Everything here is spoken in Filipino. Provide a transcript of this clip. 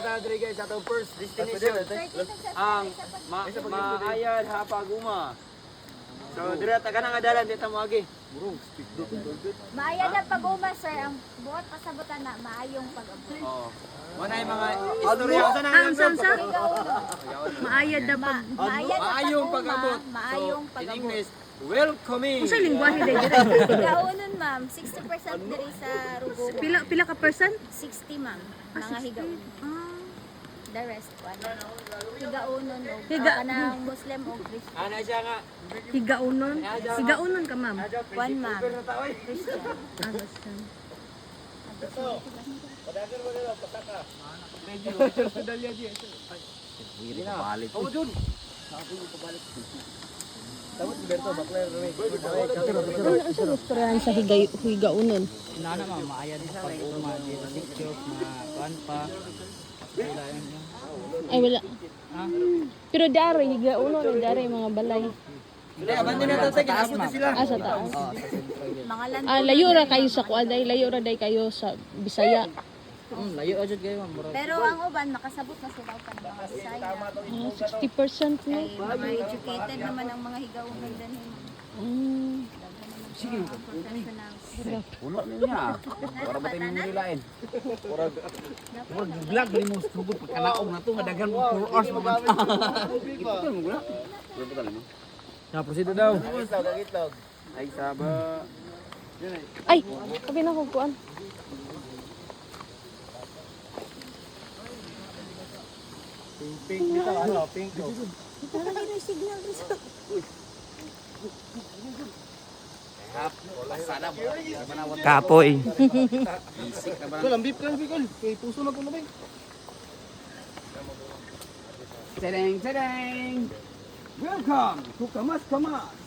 Tadri guys, atong first destination ang Maayan Hapaguma. So dira ta kana nga dalan dito mo agi. Maayan na pag-uma, sir. Ang buot pasabutan na maayong pag-abot. Oo. Wala yung mga istorya sa nang Sansa? Maayad na pag... maayong pag-abot. Maayong In pag-abot. English, welcoming. Kung sa lingwahe day dire. Higaunon, ma'am. 60% diri sa Rubo. Pila ka person? 60, ma'am. Mga higaunon. The rest, higaunon o kanang Muslim o Christian. Ana siya nga. Higaunon. Higaunon ka, ma'am. One, ma'am. Christian. Agosan. Ano sa restaurant sa higaunon? Nana ma'am, maayan sa pag-uma, dito pictures, mga kuan pa. Wala yan yan. Ay, wala. Pero dari, higaunon, dari mga balay. Hindi, abandon na tatay, kinabot na sila. Ah, sa taas. Mga land. Layo ra kayo sa kuaday, layo ra day kayo sa Bisaya. Layo ajud kayo ma'am, murag. Pero ang uban, makasabot na sila pa ng mga Bisaya. 60% no? Kay mga educated naman ang mga higaunon din. Sige. Puno niya. Para ba tayo mamilain? Murag vlog ni mo sugod pagkanaog na to, madagan mo 4 hours mo man. Ito mo gula. Wala pa tala mo. Na proceed daw. Ay saba. Ay, sabi na ko kuan. Pink dito ano, pink. Kapoy. Tereng tereng. Welcome to Kamas Kamas.